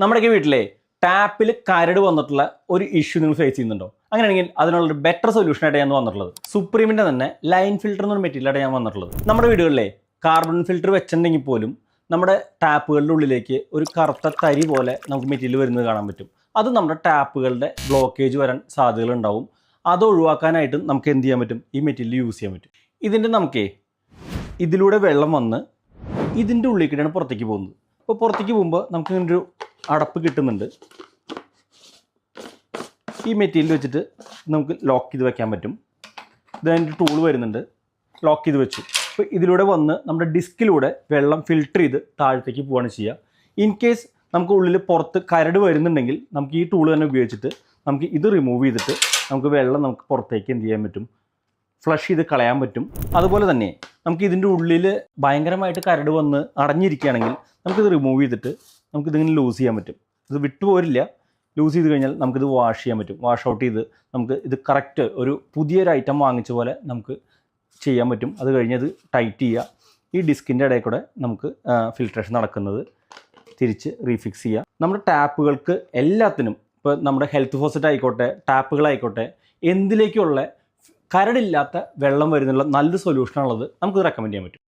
നമ്മുടെയൊക്കെ വീട്ടിലെ ടാപ്പിൽ കരട് വന്നിട്ടുള്ള ഒരു ഇഷ്യൂ നിങ്ങൾ ഫേസ് ചെയ്യുന്നുണ്ടോ? അങ്ങനെയാണെങ്കിൽ അതിനുള്ളൊരു ബെറ്റർ സൊല്യൂഷനായിട്ട് ഞാൻ വന്നിട്ടുള്ളത് സുപ്രീമിൻ്റെ തന്നെ ലൈൻ ഫിൽറ്റർ എന്നൊരു മെറ്റീരിയലായിട്ട് ഞാൻ വന്നിട്ടുള്ളത്. നമ്മുടെ വീടുകളിലെ കാർബൺ ഫിൽറ്റർ വെച്ചിട്ടുണ്ടെങ്കിൽ പോലും നമ്മുടെ ടാപ്പുകളുടെ ഉള്ളിലേക്ക് ഒരു കറുത്ത തരി പോലെ നമുക്ക് മെറ്റീരിയൽ വരുന്നത് കാണാൻ പറ്റും. അത് നമ്മുടെ ടാപ്പുകളുടെ ബ്ലോക്കേജ് വരാൻ സാധ്യതകളുണ്ടാവും. അത് ഒഴിവാക്കാനായിട്ട് നമുക്ക് എന്ത് ചെയ്യാൻ പറ്റും? ഈ മെറ്റീരിയൽ യൂസ് ചെയ്യാൻ പറ്റും. ഇതിൻ്റെ നമുക്കേ ഇതിലൂടെ വെള്ളം വന്ന് ഇതിൻ്റെ ഉള്ളിലേക്കാണ് പുറത്തേക്ക് പോകുന്നത്. അപ്പോൾ പുറത്തേക്ക് പോകുമ്പോൾ നമുക്ക് ഇങ്ങനൊരു അടപ്പ് കിട്ടുന്നുണ്ട്. ഈ മെറ്റീരിയൽ വെച്ചിട്ട് നമുക്ക് ലോക്ക് ചെയ്ത് വെക്കാൻ പറ്റും. ഇതിൻ്റെ ടൂൾ വരുന്നുണ്ട്, ലോക്ക് ചെയ്ത് വെച്ചു. അപ്പോൾ ഇതിലൂടെ വന്ന് നമ്മുടെ ഡിസ്കിലൂടെ വെള്ളം ഫിൽട്ടർ ചെയ്ത് താഴത്തേക്ക് പോവുകയാണ് ചെയ്യുക. ഇൻ കേസ് നമുക്ക് ഉള്ളിൽ പുറത്ത് കരട് വരുന്നുണ്ടെങ്കിൽ നമുക്ക് ഈ ടൂൾ തന്നെ ഉപയോഗിച്ചിട്ട് നമുക്ക് ഇത് റിമൂവ് ചെയ്തിട്ട് നമുക്ക് വെള്ളം നമുക്ക് പുറത്തേക്ക് എന്ത് ചെയ്യാൻ പറ്റും? ഫ്ലഷ് ചെയ്ത് കളയാൻ പറ്റും. അതുപോലെ തന്നെ നമുക്ക് ഇതിൻ്റെ ഉള്ളിൽ ഭയങ്കരമായിട്ട് കരട് വന്ന് അടഞ്ഞിരിക്കുകയാണെങ്കിൽ നമുക്കിത് റിമൂവ് ചെയ്തിട്ട് നമുക്കിതിങ്ങനെ ലൂസ് ചെയ്യാൻ പറ്റും. ഇത് വിട്ടുപോരില്ല. ലൂസ് ചെയ്ത് കഴിഞ്ഞാൽ നമുക്കിത് വാഷ് ചെയ്യാൻ പറ്റും. വാഷ് ഔട്ട് ചെയ്ത് നമുക്ക് ഇത് കറക്റ്റ് ഒരു പുതിയൊരു ഐറ്റം വാങ്ങിച്ച പോലെ നമുക്ക് ചെയ്യാൻ പറ്റും. അത് കഴിഞ്ഞത് ടൈറ്റ് ചെയ്യുക. ഈ ഡിസ്കിൻ്റെ ഇടയിൽ കൂടെ നമുക്ക് ഫിൽട്രേഷൻ നടക്കുന്നത് തിരിച്ച് റീഫിക്സ് ചെയ്യുക. നമ്മുടെ ടാപ്പുകൾക്ക് എല്ലാത്തിനും, ഇപ്പോൾ നമ്മുടെ ഹെൽത്ത് ഫോസറ്റ് ആയിക്കോട്ടെ, ടാപ്പുകളായിക്കോട്ടെ, എന്തിലേക്കുള്ള കരടില്ലാത്ത വെള്ളം വരുന്നുള്ള നല്ലൊരു സൊല്യൂഷനാണുള്ളത്. നമുക്ക് റെക്കമെൻഡ് ചെയ്യാൻ പറ്റും.